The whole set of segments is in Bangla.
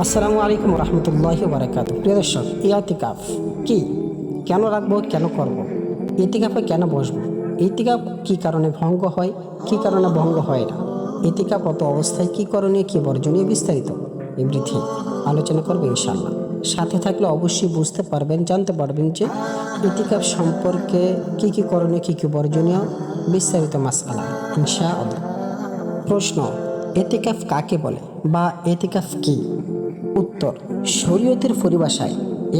আসসালামু আলাইকুম রহমতুল্লাহি বারাকাতুহু। প্রিয় দর্শক, ইতিকাফ কি, কেন রাখবো, কেন করব, ইতিকাফে কেন বসবো, ইতিকাফ কি কারণে ভঙ্গ হয়, কি কারণে ভঙ্গ হয় না, ইতিকাফরত অবস্থায় কি করণীয়, কি বর্জনীয়, বিস্তারিত এভরিথিং আলোচনা করবে ইনশাআল্লাহ। সাথে থাকলে অবশ্যই বুঝতে পারবেন, জানতে পারবেন যে ইতিকাফ সম্পর্কে কি কি করণীয়, কি কি বর্জনীয়, বিস্তারিত মাসআলা ইনশাআল্লাহ। প্রশ্ন: এতিকাফ কাকে বলে বা এতিকাফ কি? উত্তর: শরীয়তের পরিভাষায়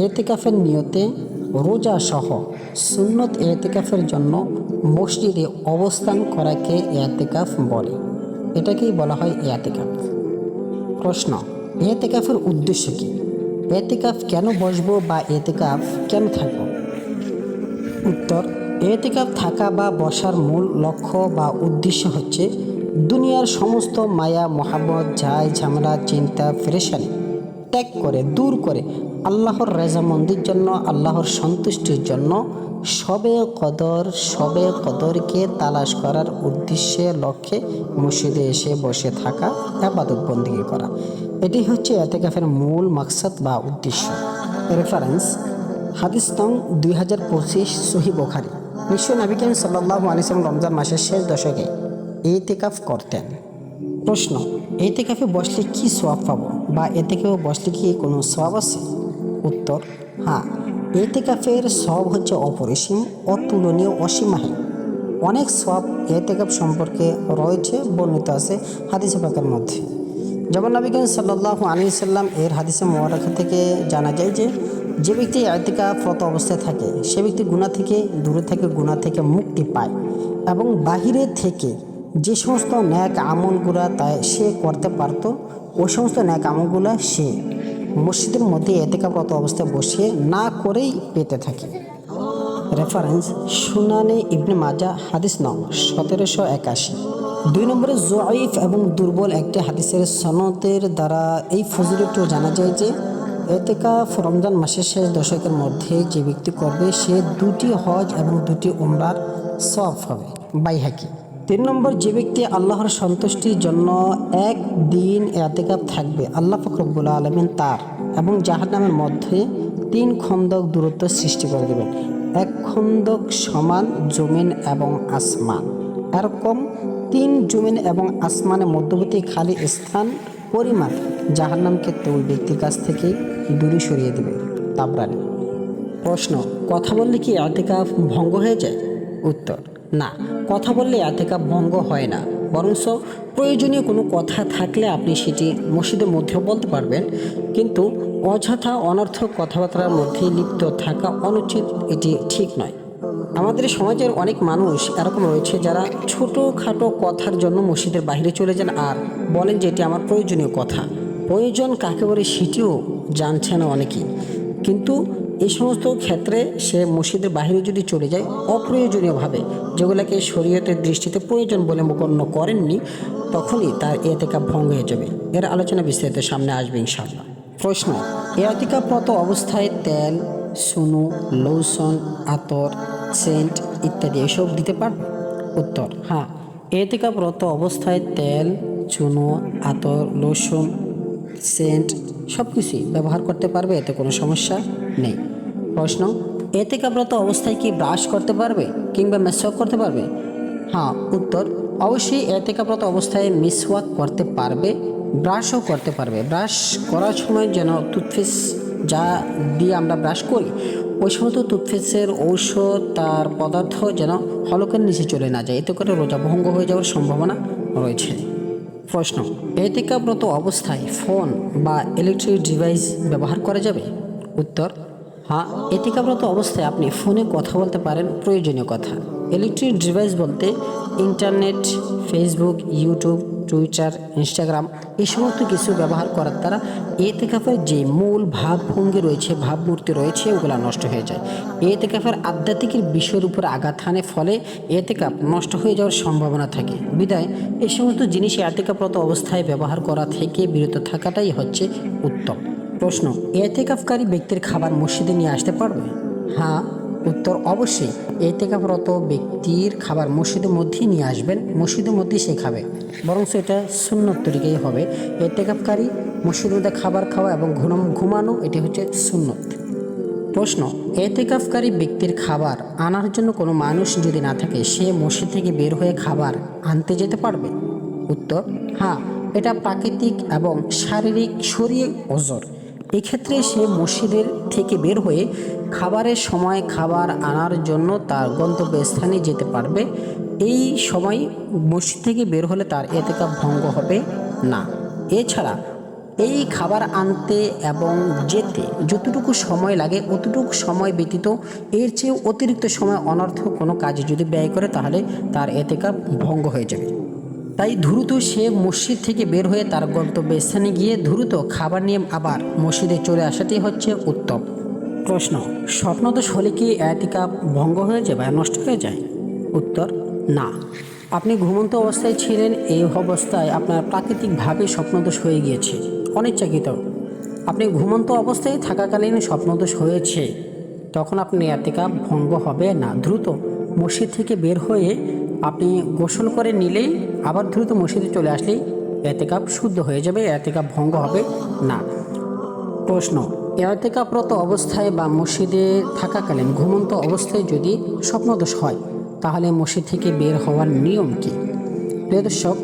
এতেকাফের নিয়তে রোজা সহ সুন্নত এতেকাফের জন্য মসজিদে অবস্থান করাকে এতেকাফ বলে। এটাকেই বলা হয় এতেকাফ। প্রশ্ন: এতেকাফের উদ্দেশ্য কি? এতেকাফ কেন বসবো বা এতেকাফ কেন থাকবো? উত্তর: এতেকাফ থাকা বা বসার মূল লক্ষ্য বা উদ্দেশ্য হচ্ছে দুনিয়ার সমস্ত মায়া, মোহাম্মত, ঝামেলা, চিন্তা, পেরেশানি ত্যাগ করে, দূর করে আল্লাহর রেজামন্দির জন্য, আল্লাহর সন্তুষ্টির জন্য শবে কদরকে তালাশ করার উদ্দেশ্যে, লক্ষ্যে মসজিদে এসে বসে থাকা, ইবাদত বন্দেগী করা। এটি হচ্ছে এতেকাফের মূল মাকসাদ বা উদ্দেশ্য। রেফারেন্স: হাদিস নং 2025, সহিহ বুখারী। নিশ্চয় নবী করিম সাল্লাল্লাহু আলাইহি ওয়াসাল্লাম রমজান মাসের শেষ দশকে ইতিকাফ করতেন। প্রশ্ন: ইতিকাফে বসলে কি সওয়াব পাবো বা ইতিকাফে বসলে কি কোনো সওয়াব আছে? উত্তর: হ্যাঁ, ইতিকাফের সওয়াব হচ্ছে অপরিসীম, অতুলনীয়, অসীমাহীন। অনেক সওয়াব ইতিকাফ সম্পর্কে রয়েছে, বর্ণিত আছে হাদিসে পাকের মধ্যে। যেমন নবী করিম সাল্লাল্লাহু আলাইহি ওয়াসাল্লাম এর হাদিসে মুবারাকা থেকে জানা যায় যে যে ব্যক্তি ইতিকাফরত অবস্থায় থাকে সে ব্যক্তি গুনাহ থেকে দূরে থাকে, গুনাহ থেকে মুক্তি পায় এবং বাহিরে থেকে যে সমস্ত ন্যাক আমলগুলা তাই সে করতে পারত, ওই সমস্ত ন্যাক আমলগুলা সে মসজিদের মধ্যে ইতিকাফরত অবস্থায় বসে না করেই পেতে থাকে। রেফারেন্স: সুনানে ইবনে মাজাহ, হাদিস নং 1781। 2 নম্বরে জয়ীফ এবং দুর্বল একটি হাদিসের সনদের দ্বারা এই ফজিলতও জানা যায় যে ইতিকাফ রমজান মাসের শেষ দশকের মধ্যে যে ব্যক্তি করবে সে 2টি হজ এবং 2টি উমরার সওয়াব হবে। বাইহাকি। 3 নম্বর, যে ব্যক্তি আল্লাহর সন্তুষ্টির জন্য একদিন ইতিকাফ থাকবে, আল্লাহ পাক রব্বুল আলামিন তার এবং জাহান্নামের মধ্যে 3 খন্দক দূরত্ব সৃষ্টি করে দেবেন। 1 খন্দক সমান জমিন এবং আসমান, এরকম 3 জমিন এবং আসমানের মধ্যবর্তী খালি স্থান পরিমাণ জাহান্নামকে ওই ব্যক্তির কাছ থেকে দূরে সরিয়ে দেবে। তাবরানী। প্রশ্ন: কথা বললে কি ইতিকাফ ভঙ্গ হয়ে যায়? উত্তর: না, কথা বললে ইতিকাফ ভঙ্গ হয় না, বরঞ্চ প্রয়োজনীয় কোনো কথা থাকলে আপনি সেটি মসজিদের মধ্যেও বলতে পারবেন, কিন্তু অযথা অনর্থক কথাবার্তার মধ্যে লিপ্ত থাকা অনুচিত, এটি ঠিক নয়। আমাদের সমাজের অনেক মানুষ এরকম রয়েছে যারা ছোটোখাটো কথার জন্য মসজিদের বাইরে চলে যান আর বলেন যে এটি আমার প্রয়োজনীয় কথা। প্রয়োজন কাকে বলে সেটিও জানছে না অনেকেই, কিন্তু এই সমস্ত ক্ষেত্রে সে মসজিদের বাইরে যদি চলে যায় অপ্রয়োজনীয়ভাবে, যেগুলোকে শরীয়তের দৃষ্টিতে প্রয়োজন বলে গণ্য করেননি, তখনই তার ইতিকাফ ভঙ্গ হয়ে যাবে। এর আলোচনা বিস্তারিত সামনে আসবে ইনশাআল্লাহ। প্রশ্ন: ইতিকাফরত অবস্থায় তেল, সুনু, লোশন, আতর, সেন্ট ইত্যাদি এসব দিতে পারবে? উত্তর: হ্যাঁ, ইতিকাফরত অবস্থায় তেল, চুনো, আতর, লোশন, সেন্ট সব কিছুই ব্যবহার করতে পারবে, এতে কোনো সমস্যা নেই। প্রশ্ন: ইতিকাফরত অবস্থায় কি ব্রাশ করতে পারবে কিংবা মেসওয়াক করতে পারবে? হ্যাঁ, উত্তর: অবশ্যই ইতিকাফরত অবস্থায় মিসওয়াক করতে পারবে, ব্রাশও করতে পারবে। ব্রাশ করার সময় যেন টুথপেস্ট যা দিয়ে আমরা ব্রাশ করি ওই সমস্ত টুথপেস্টের ঔষধ তার পদার্থ যেন হলকের নিচে চলে না যায়, এতে করে রোজা ভঙ্গ হয়ে যাওয়ার সম্ভাবনা রয়েছে। প্রশ্ন: ইতিকাফরত অবস্থায় ফোন বা ইলেকট্রিক ডিভাইস ব্যবহার করা যাবে? উত্তর: হ্যাঁ, ইতিকাফরত অবস্থায় আপনি ফোনে কথা বলতে পারেন প্রয়োজনীয় কথা। ইলেকট্রিক ডিভাইস বলতে internet, Facebook, YouTube, Twitter, Instagram এই সমস্ত কিছু ব্যবহার করার দ্বারা ইতিকাফের যে মূল ভাবভঙ্গি রয়েছে, ভাবমূর্তি রয়েছে, ওগুলো নষ্ট হয়ে যায়। ইতিকাফের আধ্যাত্মিকের বিষয়ের উপর আঘাত হানে, ফলে ইতিকাফ নষ্ট হয়ে যাওয়ার সম্ভাবনা থাকে। বিদায় এই সমস্ত জিনিস ইতিকাফরত অবস্থায় ব্যবহার করা থেকে বিরত থাকাটাই হচ্ছে উত্তম। প্রশ্ন: ইতিকাফকারী ব্যক্তির খাবার মসজিদে নিয়ে আসতে পারবে? হ্যাঁ, উত্তর, অবশ্যই এতেকাফরত ব্যক্তির খাবার মসজিদের মধ্যেই নিয়ে আসবেন, মসজিদের মধ্যেই সে খাবে, বরং এটা সুন্নত তরিকাই হবে। এতেকাফকারী মসজিদের মধ্যে খাবার খাওয়া এবং ঘুমানো এটি হচ্ছে সুন্নত। প্রশ্ন, এতেকাফকারী ব্যক্তির খাবার আনার জন্য কোনো মানুষ যদি না থাকে, সে মসজিদ থেকে বের হয়ে খাবার আনতে যেতে পারবে? উত্তর, হ্যাঁ, এটা প্রাকৃতিক এবং শারীরিক শরীর ওজর। এক্ষেত্রে সে মসজিদের থেকে বের হয়ে খাবারের সময় খাবার আনার জন্য তার গন্তব্যস্থানে যেতে পারবে। এই সময় মসজিদ থেকে বের হলে তার এতেকাফ ভঙ্গ হবে না। এছাড়া এই খাবার আনতে এবং যেতে যতটুকু সময় লাগে অতটুকু সময় ব্যতীত এর চেয়ে অতিরিক্ত সময় অনর্থক কোনো কাজে যদি ব্যয় করে তাহলে তার এতেকাফ ভঙ্গ হয়ে যাবে। তাই দ্রুত সে মসজিদ থেকে বের হয়ে তার গন্তব্যস্থানে গিয়ে দ্রুত খাবার নিয়ে আবার মসজিদে চলে আসাটাই হচ্ছে উত্তম। প্রশ্ন, স্বপ্নদোষ হলে কি এতেকাফ ভঙ্গ হয়ে যায় বা নষ্ট হয়ে যায়? উত্তর, না। আপনি ঘুমন্ত অবস্থায় ছিলেন, এই অবস্থায় আপনার প্রাকৃতিকভাবে স্বপ্নদোষ হয়ে গিয়েছে, অনিচ্ছাকৃত। আপনি ঘুমন্ত অবস্থায় থাকাকালীন স্বপ্নদোষ হয়েছে, তখন আপনি এতেকাফ ভঙ্গ হবে না। দ্রুত মসজিদ থেকে বের হয়ে আপনি গোসল করে নিলেই আবার দ্রুত মসজিদে চলে আসলেই এতেকাফ শুদ্ধ হয়ে যাবে, এতেকাফ ভঙ্গ হবে না। প্রশ্ন, এতেকাফরত অবস্থায় বা মসজিদে থাকাকালীন ঘুমন্ত অবস্থায় যদি স্বপ্নদোষ হয় তাহলে মসজিদ থেকে বের হওয়ার নিয়ম কী? প্রিয় দর্শক,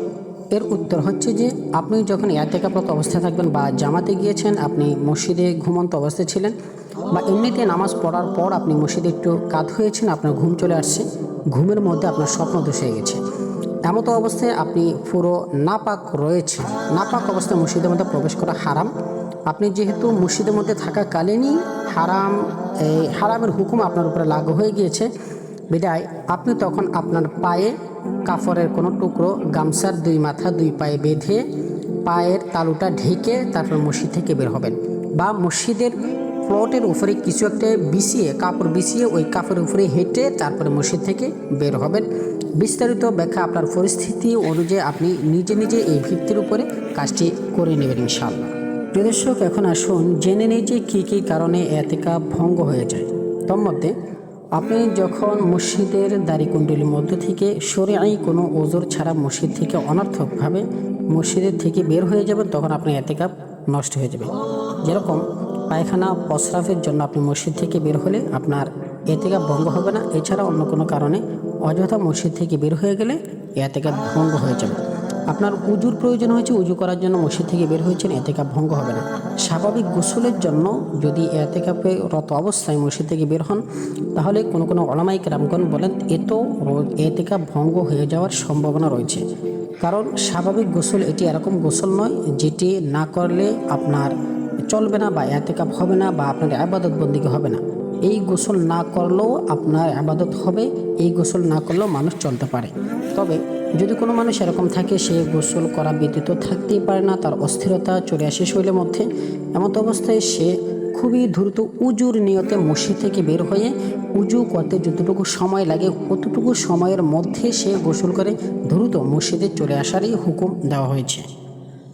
এর উত্তর হচ্ছে যে আপনি যখন এতেকাফরত অবস্থায় থাকবেন বা জামাতে গিয়েছেন, আপনি মসজিদে ঘুমন্ত অবস্থায় ছিলেন বা এমনিতে নামাজ পড়ার পর আপনি মসজিদে একটু কাত হয়েছেন, আপনার ঘুম চলে আসছে, ঘুমের মধ্যে আপনার স্বপ্নদোষ হয়ে গেছে, এমতো অবস্থায় আপনি পুরো নাপাক রয়েছে, নাপাক অবস্থায় মসজিদের মধ্যে প্রবেশ করা হারাম। আপনি যেহেতু মসজিদের মধ্যে থাকাকালীনই হারামের হুকুম আপনার উপরে লাগু হয়ে গিয়েছে, বিদায় আপনি তখন আপনার পায়ে কাপড়ের কোনো টুকরো গামছার দুই মাথা দুই পায়ে বেঁধে পায়ের তালুটা ঢেকে তারপর মসজিদ থেকে বের হবেন, বা মসজিদের প্লটের উপরে কিছু একটা বিছিয়ে কাপড় বিছিয়ে ওই কাপড়ের উপরে হেঁটে তারপরে মসজিদ থেকে বের হবেন। বিস্তারিত ব্যাখ্যা আপনার পরিস্থিতি অনুযায়ী আপনি নিজে নিজে এই ভিত্তির উপরে কাজটি করে নেবেন ইনশাআল্লাহ। প্রিয় দর্শক, এখন আসুন জেনে নিই যে কী কী কারণে এতেকাফ ভঙ্গ হয়ে যায়। তার মধ্যে আপনি যখন মসজিদের দাড়িকুণ্ডলীর মধ্য থেকে শরীআই কোনো ওজর ছাড়া মসজিদ থেকে অনর্থকভাবে মসজিদের থেকে বের হয়ে যাবেন, তখন আপনার এতেকাফ নষ্ট হয়ে যাবে। যেরকম পায়খানা প্রস্রাবের জন্য আপনি মসজিদ থেকে বের হলে আপনার এতেকাফ ভঙ্গ হবে না। এছাড়া অন্য কোনো কারণে অযথা মসজিদ থেকে বের হয়ে গেলে এতেকাফ ভঙ্গ হয়ে যাবে। আপনার উজুর প্রয়োজন হয়েছে, উজু করার জন্য মসজিদ থেকে বের হয়েছেন, এতেকাফ ভঙ্গ হবে না। স্বাভাবিক গোসলের জন্য যদি এতেকাফে রত অবস্থায় মসজিদ থেকে বের হন, তাহলে কোনো ওলামায়ে কেরামগণ বলেন এতেকাফ ভঙ্গ হয়ে যাওয়ার সম্ভাবনা রয়েছে। কারণ স্বাভাবিক গোসল এটি এরকম গোসল নয় যেটি না করলে আপনার চলবে না বা এতেকাফ হবে না বা আপনার ইবাদত বন্দেগী হবে না। এই গোসল না করলেও আপনার ইবাদত হবে, এই গোসল না করলেও মানুষ চলতে পারে। তবে যদি কোনো মানুষ এরকম থাকে সে গোসল করা ব্যতীত থাকতেই পারে না, তার অস্থিরতা চলে আসে শরীরের মধ্যে, এমত অবস্থায় সে খুবই দ্রুত উজুর নিয়তে মসজিদ থেকে বের হয়ে উজু করতে যতটুকু সময় লাগে অতটুকু সময়ের মধ্যে সে গোসল করে দ্রুত মসজিদে চলে আসারই হুকুম দেওয়া হয়েছে।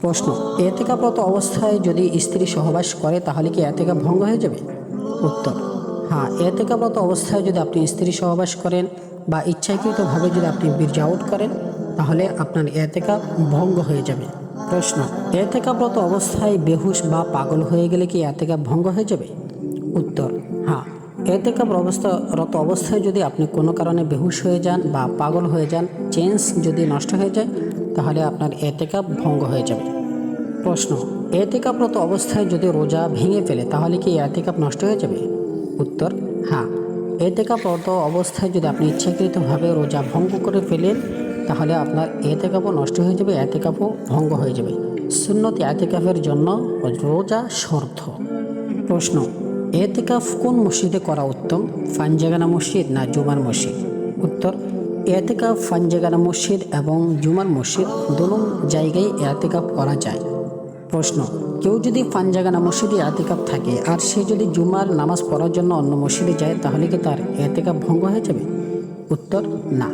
প্রশ্ন, এতেকাফরত অবস্থায় যদি স্ত্রী সহবাস করে তাহলে কি এতেকাফ ভঙ্গ হয়ে যাবে? উত্তর, হ্যাঁ, এতেকাফরত অবস্থায় যদি আপনি স্ত্রী সহবাস করেন বা ইচ্ছাকৃতভাবে যদি আপনি বীর্য আউট করেন তাহলে আপনার এতেকাফ ভঙ্গ হয়ে যাবে। প্রশ্ন, এতেকাফরত অবস্থায় বেহুশ বা পাগল হয়ে গেলে কি এতেকাফ ভঙ্গ হয়ে যাবে? উত্তর, হ্যাঁ, এতেকাফরত অবস্থায় যদি আপনি কোনো কারণে বেহুশ হয়ে যান বা পাগল হয়ে যান, চেঞ্জ যদি নষ্ট হয়ে যায় তাহলে আপনার এতেকাফ ভঙ্গ হয়ে যাবে। প্রশ্ন, এতেকাফরত অবস্থায় যদি রোজা ভেঙে ফেলে তাহলে কি এতেকাফ নষ্ট হয়ে যাবে? উত্তর, হ্যাঁ, এতেকাফরত অবস্থায় যদি আপনি ইচ্ছাকৃতভাবে রোজা ভঙ্গ করে ফেলেন তাহলে আপনার এতেকাফও নষ্ট হয়ে যাবে, এতেকাফও ভঙ্গ হয়ে যাবে। সুন্নত এতেকাফের জন্য রোজা শর্ত। প্রশ্ন, এতেকাফ কোন মসজিদে করা উত্তম, ফানজাগানা মসজিদ না জুমার মসজিদ? উত্তর, এতেকাফ ফানজাগানা মসজিদ এবং জুমার মসজিদ দোনো জায়গায় এতেকাফ করা যায়। প্রশ্ন, কেউ যদি ফানজাগানা মসজিদে এতেকাফ থাকে আর সে যদি জুমার নামাজ পড়ার জন্য অন্য মসজিদে যায় তাহলে কি তার এতেকাফ ভঙ্গ হয়ে যাবে? উত্তর, না।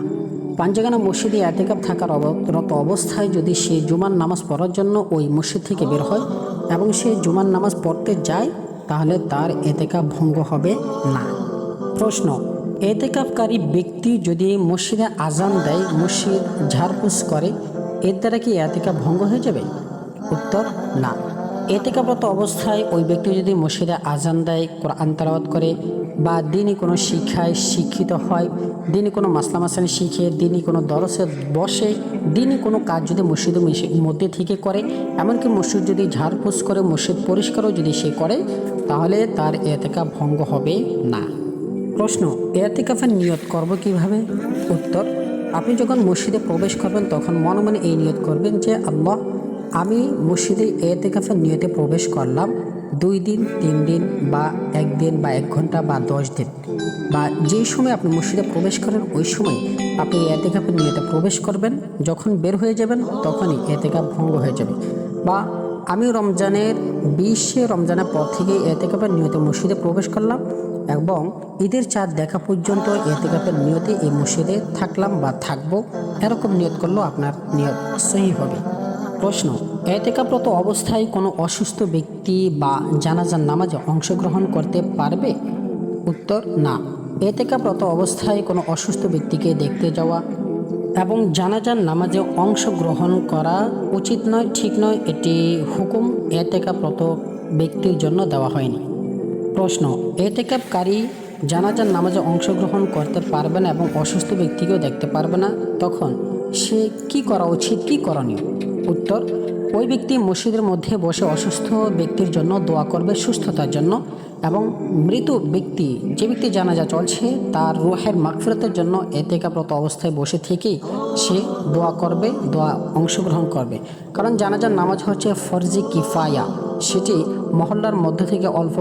পাঞ্জাগানা মসজিদে এতেকাফ থাকার রত অবস্থায় যদি সে জুমার নামাজ পড়ার জন্য ওই মসজিদ থেকে বের হয় এবং সে জুমার নামাজ পড়তে যায় তাহলে তার এতেকাফ ভঙ্গ হবে না। প্রশ্ন, এতেকাফকারী ব্যক্তি যদি মসজিদে আজান দেয়, মসজিদ ঝাড়পোছ করে, এর দ্বারা কি এতেকাফ ভঙ্গ হয়ে যাবে? উত্তর, না। এতেকাফরত অবস্থায় ওই ব্যক্তি যদি মসজিদে আজান দেয়, কোরআন তেলাওয়াত করে বা দিনই কোনো শিক্ষায় শিক্ষিত হয়, দিনই কোনো মাসলা মাসাইল শিখে, দিনই কোনো দরসে বসে, দিনই কোনো কাজ যদি মসজিদের মধ্যে থেকে করে, এমনকি মসজিদ যদি ঝাড়পোছ করে, মসজিদ পরিষ্কারও যদি সে করে, তাহলে তার এতেকাফ ভঙ্গ হবে না। প্রশ্ন, এতেকাফের নিয়ত করব কিভাবে? উত্তর, আপনি যখন মসজিদে প্রবেশ করবেন তখন মনে মনে এই নিয়ত করবেন যে আল্লাহ, আমি মসজিদে এতেকাফের নিয়তে প্রবেশ করলাম 2 দিন, 3 দিন বা 1 দিন বা 1 ঘন্টা বা 10 দিন, বা যেই সময় আপনি মসজিদে প্রবেশ করেন ওই সময় আপনি এতেকাফের নিয়তে প্রবেশ করবেন। যখন বের হয়ে যাবেন তখনই এতেকাফ ভঙ্গ হয়ে যাবে। বা আমি রমজানের 20 রমজানের পর থেকে এতেকাফের নিয়তে মসজিদে প্রবেশ করলাম এবং ঈদের চাঁদ দেখা পর্যন্ত এতেকাফের নিয়তে এই মসজিদে থাকলাম বা থাকবো, এরকম নিয়ত করলেও আপনার নিয়ত সহি হবে। প্রশ্ন, এতেকাফরত অবস্থায় কোনো অসুস্থ ব্যক্তি বা জানাজার নামাজে অংশগ্রহণ করতে পারবে? উত্তর, না। এতেকাফরত অবস্থায় কোনো অসুস্থ ব্যক্তিকে দেখতে যাওয়া এবং জানাজার নামাজে অংশগ্রহণ করা উচিত নয়, ঠিক নয়। এটি হুকুম এতেকাফরত ব্যক্তির জন্য দেওয়া হয়নি। প্রশ্ন, এতেকাফকারী জানাজার নামাজে অংশগ্রহণ করতে পারবে না এবং অসুস্থ ব্যক্তিকেও দেখতে পারবে না, তখন সে কি করা উচিত, কি করণীয়? উত্তর, ওই ব্যক্তি মসজিদের মধ্যে বসে অসুস্থ ব্যক্তির জন্য দোয়া করবে সুস্থতার জন্য, এবং মৃত ব্যক্তি, যে ব্যক্তি জানাজা চলছে, তার রুহের মাগফিরাতের জন্য এতেকাফরত অবস্থায় বসে থেকেই সে দোয়া করবে, দোয়া অংশগ্রহণ করবে। কারণ জানাজার নামাজ হচ্ছে ফরজি কিফায়া, সেটি মহল্লার মধ্য থেকে অল্প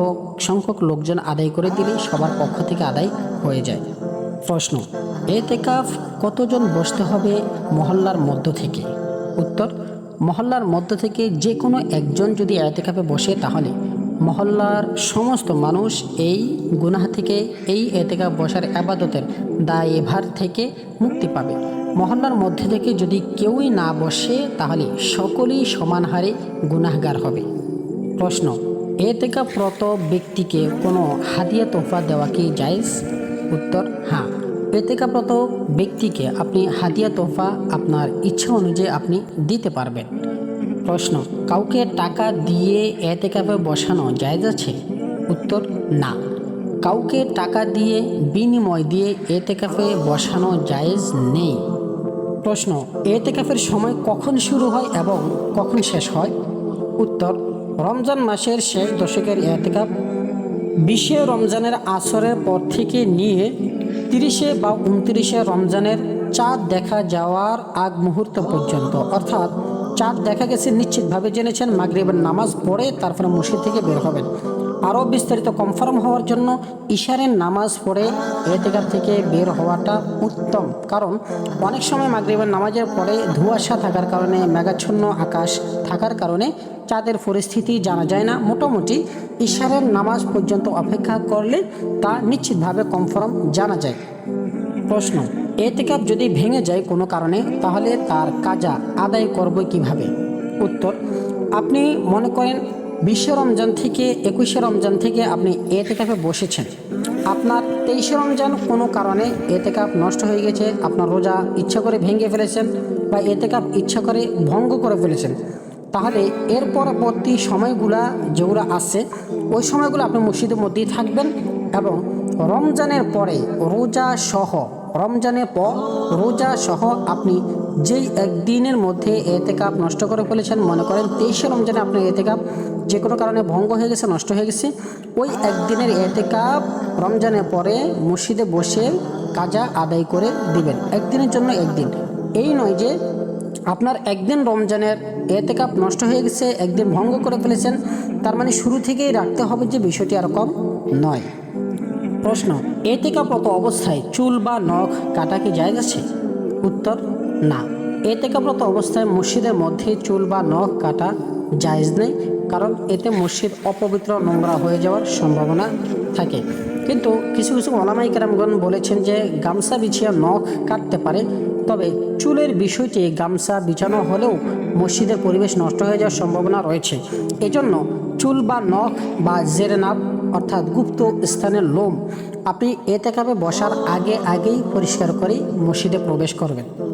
সংখ্যক লোকজন আদায় করে দিলে সবার পক্ষ থেকে আদায় হয়ে যায়। প্রশ্ন, এতেকাফ কতজন বসতে হবে মহল্লার মধ্য থেকে? উত্তর, মহল্লার মধ্য থেকে যে কোনো একজন যদি এতেকাফে বসে তাহলে মহল্লার সমস্ত মানুষ এই গুনাহ থেকে, এই এতেকাফ বসার ইবাদতের দায়ভার থেকে মুক্তি পাবে। মহল্লার মধ্যে থেকে যদি কেউই না বসে তাহলে সকলেই সমান হারে গুনাহগার হবে। প্রশ্ন, এতেকাফরত ব্যক্তিকে কোনো হাদিয়া তোহফা দেওয়া কি জায়েজ? উত্তর, হ্যাঁ। এতেকাফরত ব্যক্তিকে আপনি হাদিয়া তোহফা আপনার ইচ্ছা অনুযায়ী আপনি দিতে পারবেন। প্রশ্ন, কাউকে টাকা দিয়ে এতেকাফে বসানো জায়েজ আছে? উত্তর, না। কাউকে টাকা দিয়ে, বিনিময় দিয়ে এতেকাফে বসানো জায়েজ নেই। প্রশ্ন, এতেকাফের সময় কখন শুরু হয় এবং কখন শেষ হয়? উত্তর, রমজান মাসের শেষ দশকের এতেকাফ 20 রমজানের আসরের পর থেকে নিয়ে 30 বা 29 রমজানের চাঁদ দেখা যাওয়ার আগ মুহূর্ত পর্যন্ত, অর্থাৎ চাঁদ দেখা গেছে নিশ্চিতভাবে জেনেছেন, মাগরিবের নামাজ পড়ে তারপরে মসজিদ থেকে বের হবেন। আরও বিস্তারিত কনফার্ম হওয়ার জন্য ইশারের নামাজ পড়ে এতেকাফ থেকে বের হওয়াটা উত্তম। কারণ অনেক সময় মাগরিবের নামাজের পরে ধোঁয়াশা থাকার কারণে, মেঘাচ্ছন্ন আকাশ থাকার কারণে চাঁদের পরিস্থিতি জানা যায় না। মোটামুটি ইশারের নামাজ পর্যন্ত অপেক্ষা করলে তা নিশ্চিতভাবে কনফার্ম জানা যায়। প্রশ্ন, এতেকাফ যদি ভেঙে যায় কোনো কারণে তাহলে তার কাজা আদায় করব কিভাবে? উত্তর, আপনি মনে করেন 20 রমজান থেকে 21 রমজান থেকে আপনি এতেকাফে বসেছেন, আপনার 23 রমজান কোনো কারণে এতেকাফ নষ্ট হয়ে গেছে, আপনার রোজা ইচ্ছা করে ভেঙে ফেলেছেন বা এতেকাফ ইচ্ছা করে ভঙ্গ করে ফেলেছেন, তাহলে এর পরবর্তী সময়গুলা যেগুলো আসছে ওই সময়গুলো আপনি মসজিদের মধ্যেই থাকবেন এবং রমজানের পরে রোজা সহ, রমজানের পর রোজা সহ আপনি যেই একদিনের মধ্যে এতেকাফ নষ্ট করে ফেলেছেন, মনে করেন 23 রমজানে আপনার এতেকাফ যে কোনো কারণে ভঙ্গ হয়ে গেছে, নষ্ট হয়ে গেছে, ওই একদিনের এতেকাফ রমজানের পরে মসজিদে বসে কাজা আদায় করে দিবেন। একদিনের জন্য একদিন, এই নয় যে আপনার একদিন রমজানের এতেকাফ নষ্ট হয়ে গেছে, একদিন ভঙ্গ করে ফেলেছেন, তার মানে শুরু থেকেই রাখতে হবে, যে বিষয়টি এরকম নয়। প্রশ্ন, এতেকাফরত অবস্থায় চুল বা নখ কাটা কি জায়েজ আছে? উত্তর, না। এতেকাফরত অবস্থায় মসজিদের মধ্যে চুল বা নখ কাটা জায়েজ নেই, কারণ এতে মসজিদ অপবিত্র, নোংরা হয়ে যাওয়ার সম্ভাবনা থাকে। কিন্তু কিছু কিছু ওলামায়ে কেরামগণ বলেছেন যে গামছা বিছিয়ে নখ কাটতে পারে, তবে চুলের বিষয়টি গামছা বিছানো হলেও মসজিদের পরিবেশ নষ্ট হয়ে যাওয়ার সম্ভাবনা রয়েছে। এজন্য চুল বা নখ বা জেরেনাব অর্থাৎ গুপ্ত স্থানের লোম আপনি এতেকাফে বসার আগেই পরিষ্কার করে মসজিদে প্রবেশ করবেন।